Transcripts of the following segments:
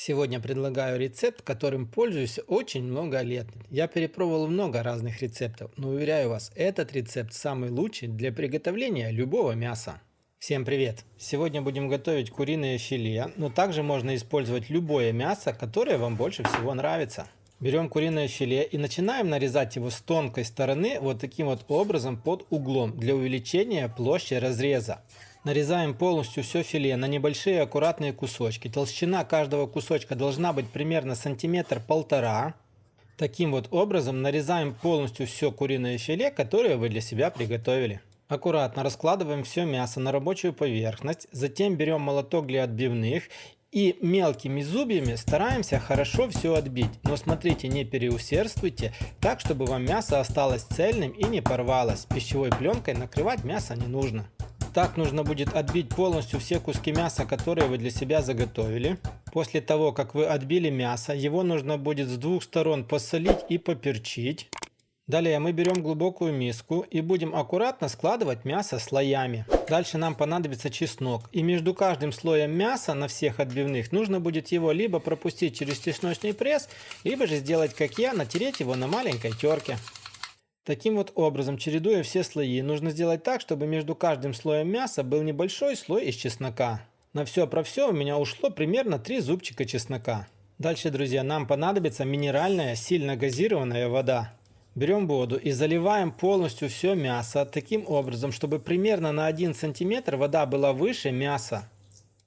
Сегодня предлагаю рецепт, которым пользуюсь очень много лет. Я перепробовал много разных рецептов, но уверяю вас, этот рецепт самый лучший для приготовления любого мяса. Всем привет! Сегодня будем готовить куриное филе, но также можно использовать любое мясо, которое вам больше всего нравится. Берем куриное филе и начинаем нарезать его с тонкой стороны вот таким вот образом под углом для увеличения площади разреза. Нарезаем полностью все филе на небольшие аккуратные кусочки. Толщина каждого кусочка должна быть примерно сантиметр-полтора. Таким вот образом нарезаем полностью все куриное филе, которое вы для себя приготовили. Аккуратно раскладываем все мясо на рабочую поверхность. Затем берем молоток для отбивных и мелкими зубьями стараемся хорошо все отбить. Но смотрите, не переусердствуйте, так чтобы вам мясо осталось цельным и не порвалось. Пищевой пленкой накрывать мясо не нужно. Так нужно будет отбить полностью все куски мяса, которые вы для себя заготовили. После того, как вы отбили мясо, его нужно будет с двух сторон посолить и поперчить. Далее мы берем глубокую миску и будем аккуратно складывать мясо слоями. Дальше нам понадобится чеснок. И между каждым слоем мяса на всех отбивных нужно будет его либо пропустить через чесночный пресс, либо же сделать как я, натереть его на маленькой терке. Таким вот образом, чередуя все слои, нужно сделать так, чтобы между каждым слоем мяса был небольшой слой из чеснока. На все про все у меня ушло примерно 3 зубчика чеснока. Дальше, друзья, нам понадобится минеральная, сильно газированная вода. Берем воду и заливаем полностью все мясо таким образом, чтобы примерно на 1 сантиметр вода была выше мяса.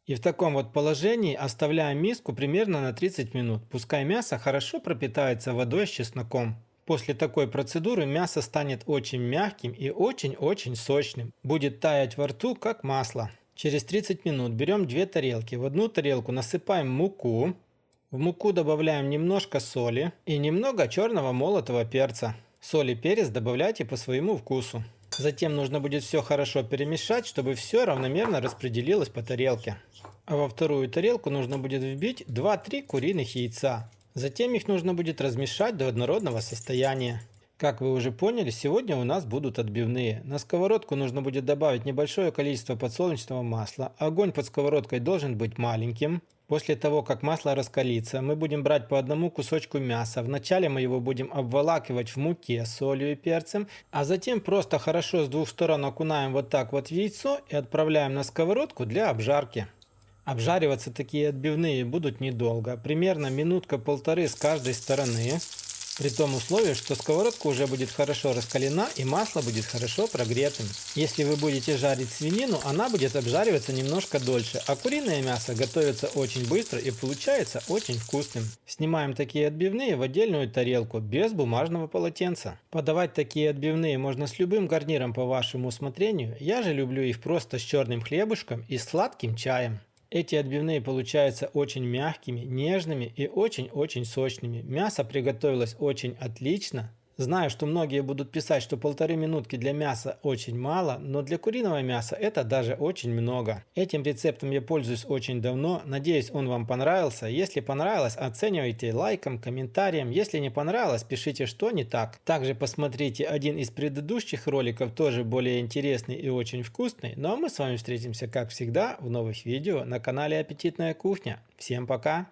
И в таком вот положении оставляем миску примерно на 30 минут. Пускай мясо хорошо пропитается водой с чесноком. После такой процедуры мясо станет очень мягким и очень-очень сочным. Будет таять во рту, как масло. Через 30 минут берем 2 тарелки. В одну тарелку насыпаем муку. В муку добавляем немножко соли и немного черного молотого перца. Соль и перец добавляйте по своему вкусу. Затем нужно будет все хорошо перемешать, чтобы все равномерно распределилось по тарелке. А во вторую тарелку нужно будет вбить 2-3 куриных яйца. Затем их нужно будет размешать до однородного состояния. Как вы уже поняли, сегодня у нас будут отбивные. На сковородку нужно будет добавить небольшое количество подсолнечного масла. Огонь под сковородкой должен быть маленьким. После того, как масло раскалится, мы будем брать по одному кусочку мяса. Вначале мы его будем обволакивать в муке с солью и перцем, а затем просто хорошо с двух сторон окунаем вот так вот в яйцо и отправляем на сковородку для обжарки. Обжариваться такие отбивные будут недолго, примерно минутка-полторы с каждой стороны. При том условии, что сковородка уже будет хорошо раскалена и масло будет хорошо прогретым. Если вы будете жарить свинину, она будет обжариваться немножко дольше, а куриное мясо готовится очень быстро и получается очень вкусным. Снимаем такие отбивные в отдельную тарелку, без бумажного полотенца. Подавать такие отбивные можно с любым гарниром по вашему усмотрению, я же люблю их просто с черным хлебушком и сладким чаем. Эти отбивные получаются очень мягкими, нежными и очень-очень сочными. Мясо приготовилось очень отлично. Знаю, что многие будут писать, что 1,5 минутки для мяса очень мало, но для куриного мяса это даже очень много. Этим рецептом я пользуюсь очень давно, надеюсь, он вам понравился. Если понравилось, оценивайте лайком, комментарием. Если не понравилось, пишите, что не так. Также посмотрите один из предыдущих роликов, тоже более интересный и очень вкусный. Ну а мы с вами встретимся, как всегда, в новых видео на канале Аппетитная кухня. Всем пока!